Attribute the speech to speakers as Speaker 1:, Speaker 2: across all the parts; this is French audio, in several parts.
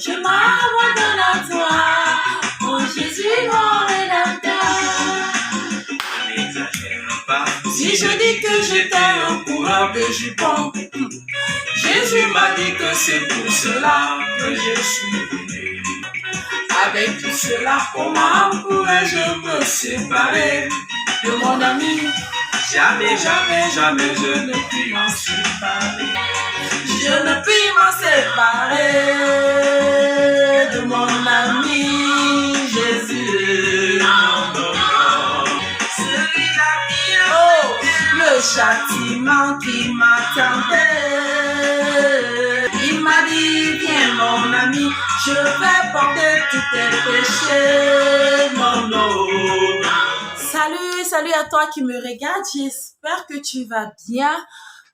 Speaker 1: Je m'abandonne à toi, oh Jésus mon Rédempteur.
Speaker 2: N'exagère pas.
Speaker 1: Si je dis que j'étais un coureur de jupons,
Speaker 2: Jésus m'a dit que c'est pour cela que je suis venu.
Speaker 1: avec tout cela, comment pourrais-je me séparer de mon ami?
Speaker 2: Jamais, jamais, jamais je
Speaker 1: Je
Speaker 2: ne
Speaker 1: ne puis m'en séparer. Je ne puis m'en séparer de mon ami Jésus.
Speaker 2: non, non, non.
Speaker 1: Celui-là qui a oh, le châtiment qui m'attendait. Il m'a dit, viens mon ami, je vais porter tous tes péchés. Non, non. Salut à toi qui me regarde, j'espère que tu vas bien.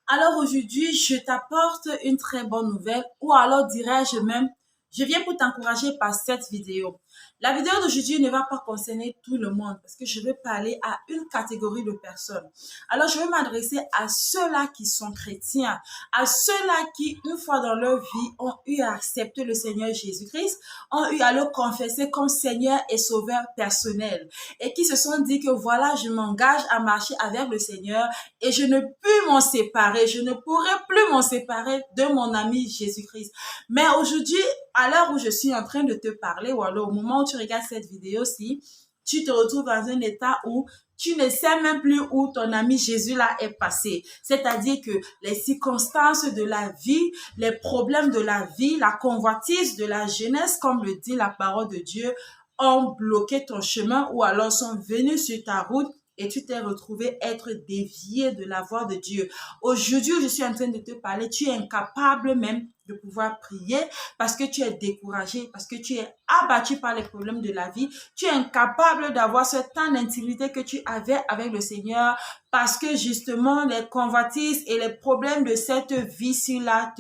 Speaker 1: Alors aujourd'hui, je t'apporte une très bonne nouvelle, ou alors dirais-je même, je viens pour t'encourager par cette vidéo. La vidéo d'aujourd'hui ne va pas concerner tout le monde parce que je vais parler à une catégorie de personnes. Alors, je vais m'adresser à ceux-là qui sont chrétiens, à ceux-là qui, une fois dans leur vie, ont eu à accepter le Seigneur Jésus-Christ, ont eu à le confesser comme Seigneur et Sauveur personnel et qui se sont dit que voilà, je m'engage à marcher avec le Seigneur et je ne peux m'en séparer, je ne pourrai plus m'en séparer de mon ami Jésus-Christ. Mais aujourd'hui, à l'heure où je suis en train de te parler, ou alors au moment où tu regardes cette vidéo-ci, tu te retrouves dans un état où tu ne sais même plus où ton ami Jésus là est passé. C'est-à-dire que les circonstances de la vie, les problèmes de la vie, la convoitise de la jeunesse, comme le dit la parole de Dieu, ont bloqué ton chemin ou alors sont venus sur ta route et tu t'es retrouvé être dévié de la voie de Dieu. Aujourd'hui, je suis en train de te parler, tu es incapable même de pouvoir prier parce que tu es découragé, parce que tu es abattu par les problèmes de la vie. Tu es incapable d'avoir ce temps d'intimité que tu avais avec le Seigneur parce que justement les convoitises et les problèmes de cette vie-ci-là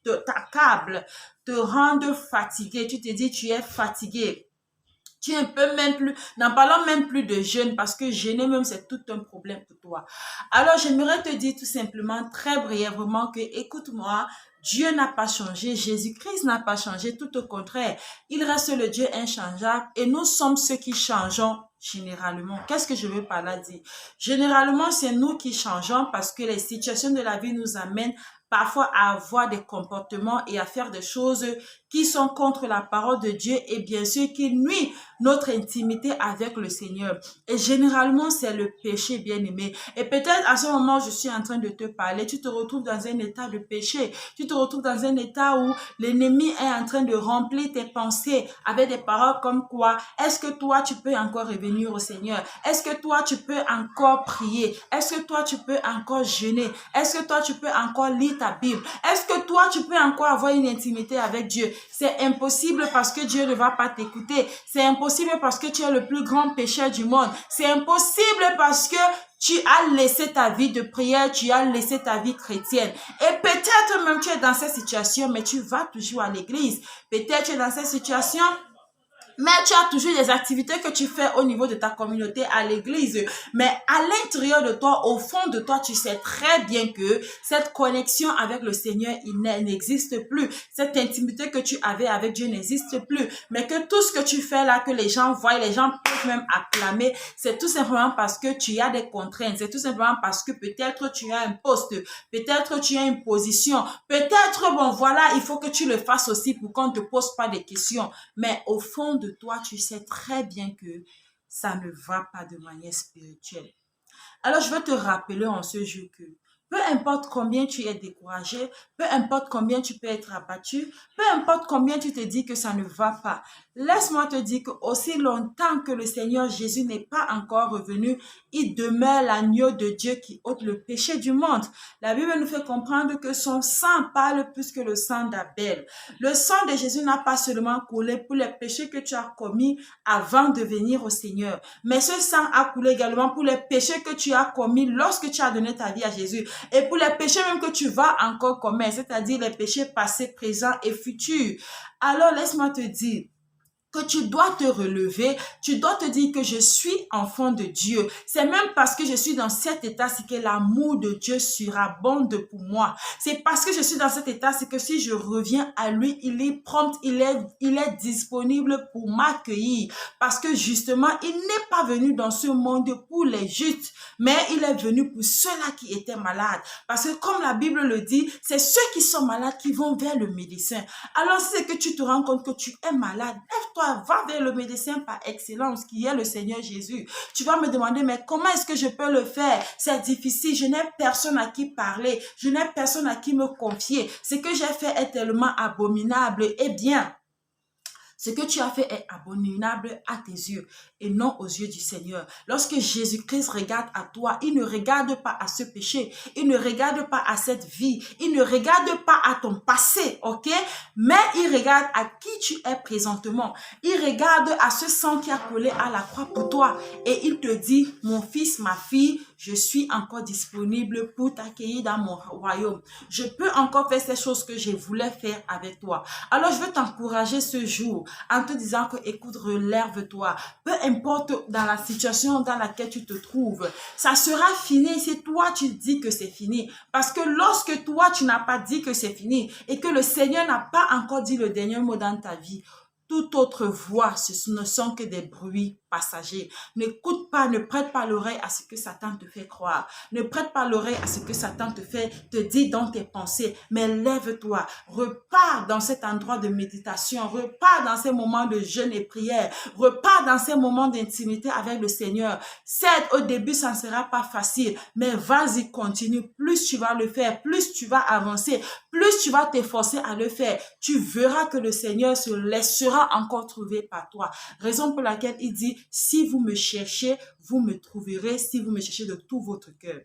Speaker 1: t'accablent, te rendent fatigué. Tu te dis, tu es fatigué. Tu es un peu même plus, n'en parlons même plus de jeûne parce que jeûner même c'est tout un problème pour toi. Alors j'aimerais te dire tout simplement, très brièvement que écoute-moi, Dieu n'a pas changé, Jésus-Christ n'a pas changé, tout au contraire. Il reste le Dieu inchangeable et nous sommes ceux qui changeons généralement. Qu'est-ce que je veux par là dire? Généralement, c'est nous qui changeons parce que les situations de la vie nous amènent parfois à avoir des comportements et à faire des choses qui sont contre la parole de Dieu et bien sûr qui nuit notre intimité avec le Seigneur. Et généralement, c'est le péché, bien-aimé. Et peut-être à ce moment, je suis en train de te parler, tu te retrouves dans un état de péché. Tu te retrouves dans un état où l'ennemi est en train de remplir tes pensées avec des paroles comme quoi, est-ce que toi, tu peux encore revenir au Seigneur? Est-ce que toi, tu peux encore prier? Est-ce que toi, tu peux encore jeûner? Est-ce que toi, tu peux encore lire ta Bible? Est-ce que toi, tu peux encore avoir une intimité avec Dieu? C'est impossible parce que Dieu ne va pas t'écouter. C'est impossible parce que tu es le plus grand pécheur du monde. C'est impossible parce que tu as laissé ta vie de prière, tu as laissé ta vie chrétienne. Et peut-être même tu es dans cette situation, mais tu vas toujours à l'église. Peut-être tu es dans cette situation, mais tu as toujours des activités que tu fais au niveau de ta communauté à l'église. Mais à l'intérieur de toi, au fond de toi, tu sais très bien que cette connexion avec le Seigneur, il n'existe plus. Cette intimité que tu avais avec Dieu n'existe plus. Mais que tout ce que tu fais là, que les gens voient, les gens peuvent même acclamer, c'est tout simplement parce que tu as des contraintes. C'est tout simplement parce que peut-être tu as un poste, peut-être tu as une position, peut-être, bon voilà, il faut que tu le fasses aussi pour qu'on ne te pose pas des questions. Mais au fond de toi, tu sais très bien que ça ne va pas de manière spirituelle. Alors, je veux te rappeler en ce jour que peu importe combien tu es découragé, peu importe combien tu peux être abattu, peu importe combien tu te dis que ça ne va pas, laisse-moi te dire qu'aussi longtemps que le Seigneur Jésus n'est pas encore revenu, il demeure l'agneau de Dieu qui ôte le péché du monde. La Bible nous fait comprendre que son sang parle plus que le sang d'Abel. Le sang de Jésus n'a pas seulement coulé pour les péchés que tu as commis avant de venir au Seigneur, mais ce sang a coulé également pour les péchés que tu as commis lorsque tu as donné ta vie à Jésus et pour les péchés même que tu vas encore commettre, c'est-à-dire les péchés passés, présents et futurs. Alors laisse-moi te dire que tu dois te relever, tu dois te dire que je suis enfant de Dieu. C'est même parce que je suis dans cet état, c'est que l'amour de Dieu surabonde pour moi. C'est parce que je suis dans cet état, c'est que si je reviens à lui, il est prompt, il est disponible pour m'accueillir. Parce que justement, il n'est pas venu dans ce monde pour les justes, mais il est venu pour ceux-là qui étaient malades. Parce que comme la Bible le dit, c'est ceux qui sont malades qui vont vers le médecin. Alors si c'est que tu te rends compte que tu es malade, lève-toi, va vers le médecin par excellence qui est le Seigneur Jésus. Tu vas me demander, mais comment est-ce que je peux le faire? C'est difficile, je n'ai personne à qui parler, je n'ai personne à qui me confier. Ce que j'ai fait est tellement abominable. Eh bien, ce que tu as fait est abominable à tes yeux et non aux yeux du Seigneur. Lorsque Jésus-Christ regarde à toi, il ne regarde pas à ce péché, il ne regarde pas à cette vie, il ne regarde pas à ton passé, ok? Mais il regarde à qui tu es présentement. Il regarde à ce sang qui a collé à la croix pour toi et il te dit, mon fils, ma fille, je suis encore disponible pour t'accueillir dans mon royaume. Je peux encore faire ces choses que je voulais faire avec toi. Alors, je veux t'encourager ce jour en te disant que, écoute, relève-toi. Peu importe dans la situation dans laquelle tu te trouves, ça sera fini si toi, tu dis que c'est fini. Parce que lorsque toi, tu n'as pas dit que c'est fini et que le Seigneur n'a pas encore dit le dernier mot dans ta vie, toute autre voix, ce ne sont que des bruits passagers. N'écoute pas, ne prête pas l'oreille à ce que Satan te fait croire. Ne prête pas l'oreille à ce que Satan te dit dans tes pensées. Mais lève-toi, repars dans cet endroit de méditation, repars dans ces moments de jeûne et prière, repars dans ces moments d'intimité avec le Seigneur. Certes, au début, ça ne sera pas facile, mais vas-y, continue. Plus tu vas le faire, plus tu vas avancer, plus tu vas t'efforcer à le faire. Tu verras que le Seigneur se laissera encore trouver par toi. Raison pour laquelle il dit, si vous me cherchez, vous me trouverez, si vous me cherchez de tout votre cœur.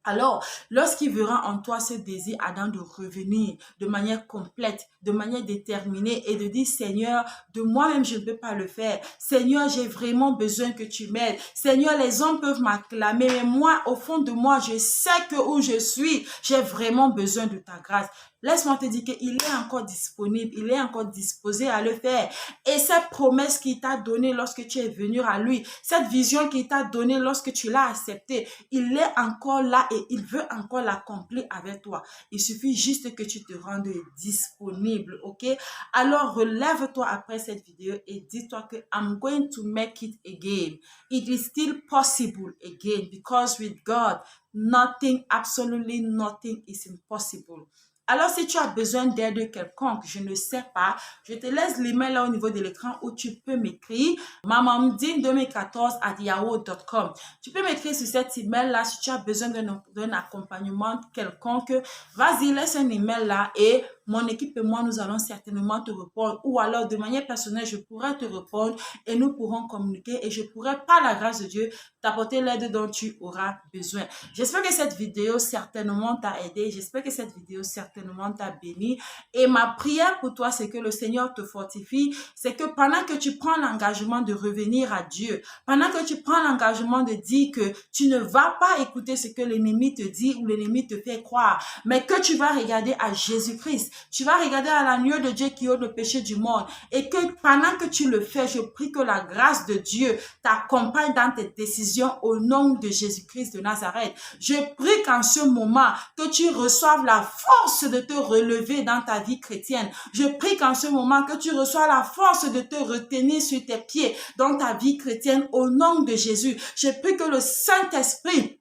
Speaker 1: Alors, lorsqu'il verra en toi ce désir ardent de revenir de manière complète, de manière déterminée et de dire, Seigneur, de moi-même, je ne peux pas le faire. Seigneur, j'ai vraiment besoin que tu m'aides. Seigneur, les hommes peuvent m'acclamer, mais moi, au fond de moi, je sais que où je suis, j'ai vraiment besoin de ta grâce. Laisse-moi te dire qu'il est encore disponible, il est encore disposé à le faire. Et cette promesse qu'il t'a donnée lorsque tu es venu à lui, cette vision qu'il t'a donnée lorsque tu l'as acceptée, il est encore là et il veut encore l'accomplir avec toi. Il suffit juste que tu te rendes disponible, ok? Alors relève-toi après cette vidéo et dis-toi que I'm going to make it again. It is still possible again because with God, nothing, absolutely nothing is impossible. Alors, si tu as besoin d'aide quelconque, je ne sais pas, je te laisse l'email là au niveau de l'écran où tu peux m'écrire mamamdine2014@yahoo.com. Tu peux m'écrire sur cet email là si tu as besoin d'un accompagnement quelconque. Vas-y, laisse un email là et mon équipe et moi, nous allons certainement te répondre ou alors de manière personnelle, je pourrais te répondre et nous pourrons communiquer et je pourrais, par la grâce de Dieu, t'apporter l'aide dont tu auras besoin. J'espère que cette vidéo certainement t'a aidé. J'espère que cette vidéo certainement t'a béni. Et ma prière pour toi, c'est que le Seigneur te fortifie. C'est que pendant que tu prends l'engagement de revenir à Dieu, pendant que tu prends l'engagement de dire que tu ne vas pas écouter ce que l'ennemi te dit ou l'ennemi te fait croire, mais que tu vas regarder à Jésus-Christ. Tu vas regarder à l'agneau de Dieu qui ôte le péché du monde. Et que pendant que tu le fais, je prie que la grâce de Dieu t'accompagne dans tes décisions au nom de Jésus-Christ de Nazareth. Je prie qu'en ce moment, que tu reçoives la force de te relever dans ta vie chrétienne. Je prie qu'en ce moment, que tu reçoives la force de te retenir sur tes pieds dans ta vie chrétienne au nom de Jésus. Je prie que le Saint-Esprit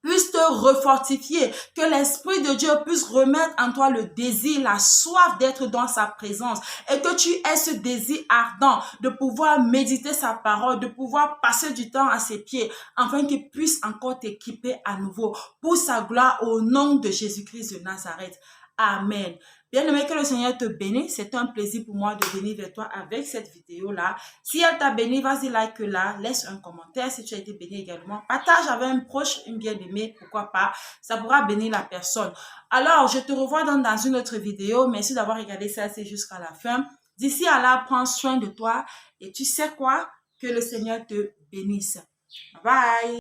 Speaker 1: puisse te refortifier, que l'Esprit de Dieu puisse remettre en toi le désir, la soif d'être dans sa présence et que tu aies ce désir ardent de pouvoir méditer sa parole, de pouvoir passer du temps à ses pieds afin qu'il puisse encore t'équiper à nouveau pour sa gloire au nom de Jésus-Christ de Nazareth. Amen. Bien-aimé, que le Seigneur te bénisse. C'est un plaisir pour moi de venir vers toi avec cette vidéo-là. Si elle t'a béni, vas-y, like-la, laisse un commentaire si tu as été béni également. Partage avec un proche, une bien-aimée, pourquoi pas. Ça pourra bénir la personne. Alors, je te revois dans une autre vidéo. Merci d'avoir regardé celle-ci jusqu'à la fin. D'ici à là, prends soin de toi. Et tu sais quoi? Que le Seigneur te bénisse. Bye bye.